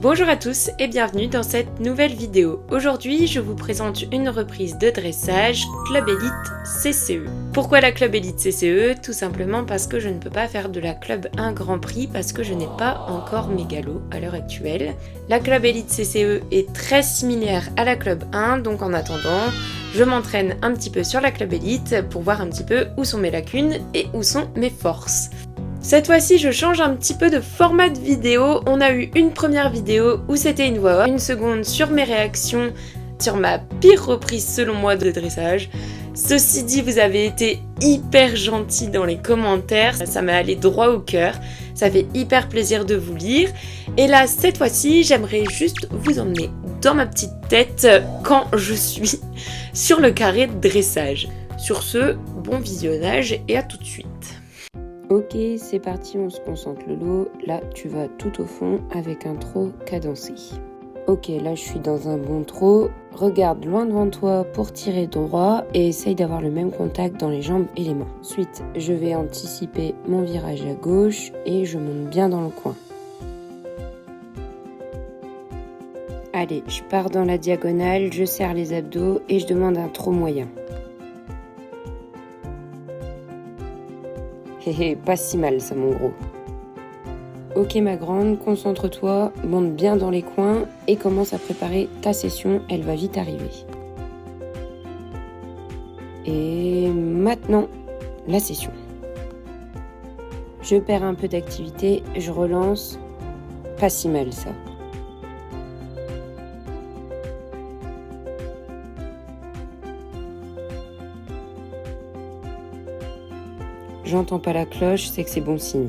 Bonjour à tous et bienvenue dans cette nouvelle vidéo. Aujourd'hui, je vous présente une reprise de dressage Club Elite CCE. Pourquoi la Club Elite CCE? Tout simplement parce que je ne peux pas faire de la Club 1 Grand Prix parce que je n'ai pas encore mes galops à l'heure actuelle. La Club Elite CCE est très similaire à la Club 1, donc en attendant, je m'entraîne un petit peu sur la Club Elite pour voir un petit peu où sont mes lacunes et où sont mes forces. Cette fois-ci, je change un petit peu de format de vidéo. On a eu une première vidéo où c'était une voix off, une seconde sur mes réactions sur ma pire reprise selon moi de dressage. Ceci dit, vous avez été hyper gentils dans les commentaires, ça m'est allé droit au cœur. Ça fait hyper plaisir de vous lire. Et là, cette fois-ci, j'aimerais juste vous emmener dans ma petite tête quand je suis sur le carré de dressage. Sur ce, bon visionnage et à tout de suite. Ok, c'est parti, on se concentre Lolo. Là, tu vas tout au fond avec un trot cadencé. Ok, là, je suis dans un bon trot. Regarde loin devant toi pour tirer droit et essaye d'avoir le même contact dans les jambes et les mains. Ensuite, je vais anticiper mon virage à gauche et je monte bien dans le coin. Allez, je pars dans la diagonale, je serre les abdos et je demande un trot moyen. Hé, pas si mal ça mon gros. Ok ma grande, concentre-toi, monte bien dans les coins et commence à préparer ta session, elle va vite arriver. Et maintenant, la session. Je perds un peu d'activité, je relance, pas si mal ça. J'entends pas la cloche, c'est que c'est bon signe.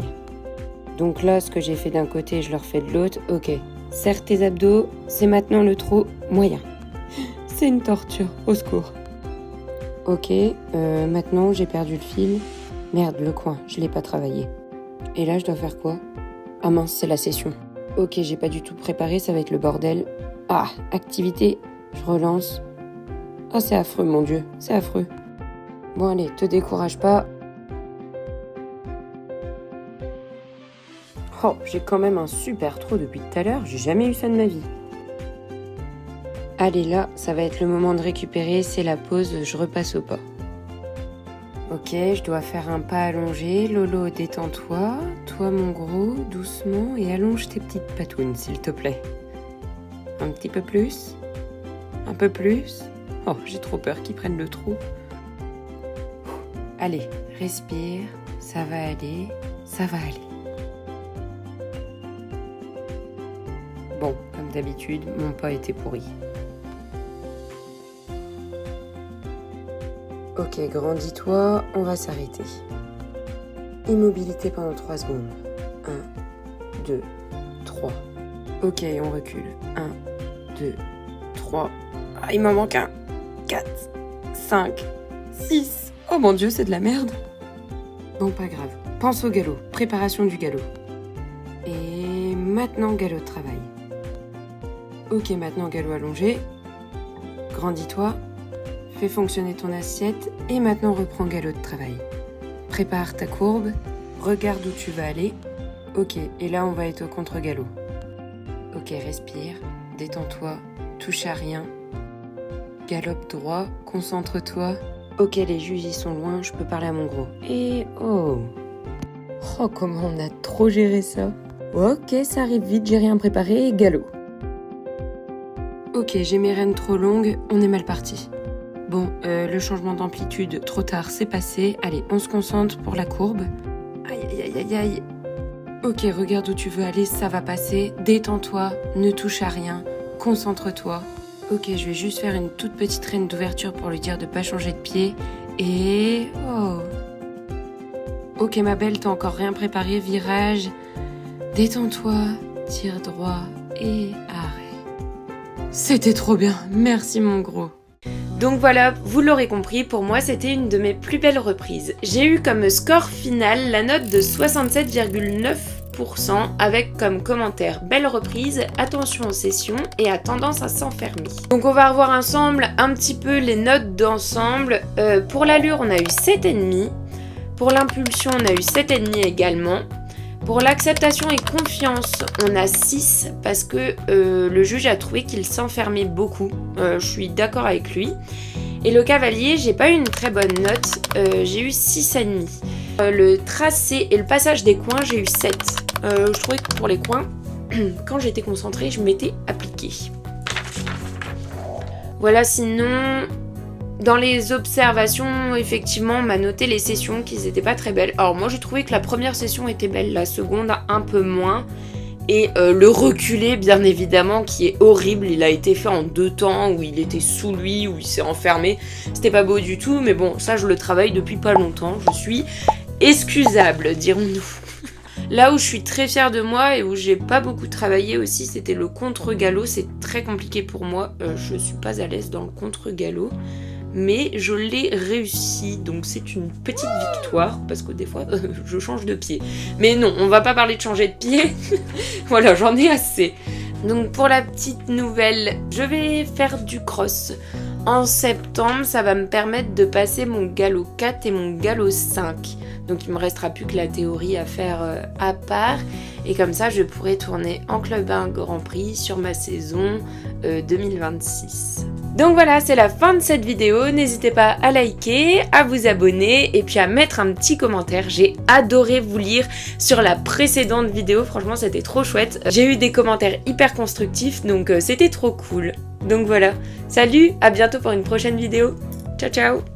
Donc là, ce que j'ai fait d'un côté, je le refais de l'autre. Ok, serre tes abdos, c'est maintenant le trot moyen. C'est une torture, au secours. Ok, maintenant j'ai perdu le fil. Merde, le coin, je l'ai pas travaillé. Et là, je dois faire quoi? Ah mince, c'est la session. Ok, j'ai pas du tout préparé, ça va être le bordel. Ah, activité, je relance. Ah, c'est affreux, mon Dieu, c'est affreux. Bon allez, te décourage pas. Oh, j'ai quand même un super trot depuis tout à l'heure, j'ai jamais eu ça de ma vie. Allez là, ça va être le moment de récupérer, c'est la pause, je repasse au pas. Ok, je dois faire un pas allongé. Lolo, détends-toi. Toi mon gros, doucement et allonge tes petites patounes s'il te plaît. Un petit peu plus. Un peu plus. Oh, j'ai trop peur qu'ils prennent le trou. Allez, respire, ça va aller, ça va aller. Bon, comme d'habitude, mon pas était pourri. Ok, grandis-toi, on va s'arrêter. Immobilité pendant 3 secondes. 1, 2, 3. Ok, on recule. 1, 2, 3. Ah, il m'en manque un. 4, 5, 6. Oh mon Dieu, c'est de la merde. Bon, pas grave. Pense au galop. Préparation du galop. Et maintenant, galop de travail. Ok, maintenant galop allongé. Grandis-toi. Fais fonctionner ton assiette. Et maintenant reprends galop de travail. Prépare ta courbe. Regarde où tu vas aller. Ok, et là on va être au contre-galop. Ok, respire. Détends-toi. Touche à rien. Galope droit. Concentre-toi. Ok, les juges y sont loin. Je peux parler à mon gros. Et oh. Oh, comment on a trop géré ça. Ok, ça arrive vite. J'ai rien préparé. Galop. Ok, j'ai mes rênes trop longues, on est mal parti. Bon, le changement d'amplitude, trop tard, c'est passé. Allez, on se concentre pour la courbe. Aïe, aïe, aïe, aïe, aïe. Ok, regarde où tu veux aller, ça va passer. Détends-toi, ne touche à rien, concentre-toi. Ok, je vais juste faire une toute petite reine d'ouverture pour lui dire de pas changer de pied. Et... oh. Ok, ma belle, t'as encore rien préparé, virage. Détends-toi, tire droit et arrête. C'était trop bien, merci mon gros. Donc voilà, vous l'aurez compris, pour moi c'était une de mes plus belles reprises. J'ai eu comme score final la note de 67,9% avec comme commentaire belle reprise, attention aux sessions et a tendance à s'enfermer. Donc on va revoir ensemble un petit peu les notes d'ensemble. Pour l'allure on a eu 7,5, pour l'impulsion on a eu 7,5 également. Pour l'acceptation et confiance, on a 6 parce que le juge a trouvé qu'il s'enfermait beaucoup. Je suis d'accord avec lui. Et le cavalier, j'ai pas eu une très bonne note, j'ai eu 6,5. Le tracé et le passage des coins, j'ai eu 7. Je trouvais que pour les coins, quand j'étais concentrée, je m'étais appliquée. Voilà, sinon, dans les observations, effectivement, on m'a noté les sessions qui n'étaient pas très belles. Alors moi, j'ai trouvé que la première session était belle, la seconde un peu moins. Et le reculé, bien évidemment, qui est horrible. Il a été fait en 2 temps, où il était sous lui, où il s'est enfermé. C'était pas beau du tout, mais bon, ça, je le travaille depuis pas longtemps. Je suis excusable, dirons-nous. Là où je suis très fière de moi et où j'ai pas beaucoup travaillé aussi, c'était le contre-galop. C'est très compliqué pour moi. Je suis pas à l'aise dans le contre-galop. Mais je l'ai réussi, donc c'est une petite victoire, parce que des fois, je change de pied. Mais non, on va pas parler de changer de pied. Voilà, j'en ai assez. Donc pour la petite nouvelle, je vais faire du cross. En septembre, ça va me permettre de passer mon galop 4 et mon galop 5. Donc il me restera plus que la théorie à faire à part. Et comme ça, je pourrai tourner en Club 1 Grand Prix sur ma saison 2026. Donc voilà, c'est la fin de cette vidéo. N'hésitez pas à liker, à vous abonner et puis à mettre un petit commentaire. J'ai adoré vous lire sur la précédente vidéo. Franchement, c'était trop chouette. J'ai eu des commentaires hyper constructifs, donc c'était trop cool. Donc voilà. Salut, à bientôt pour une prochaine vidéo. Ciao, ciao!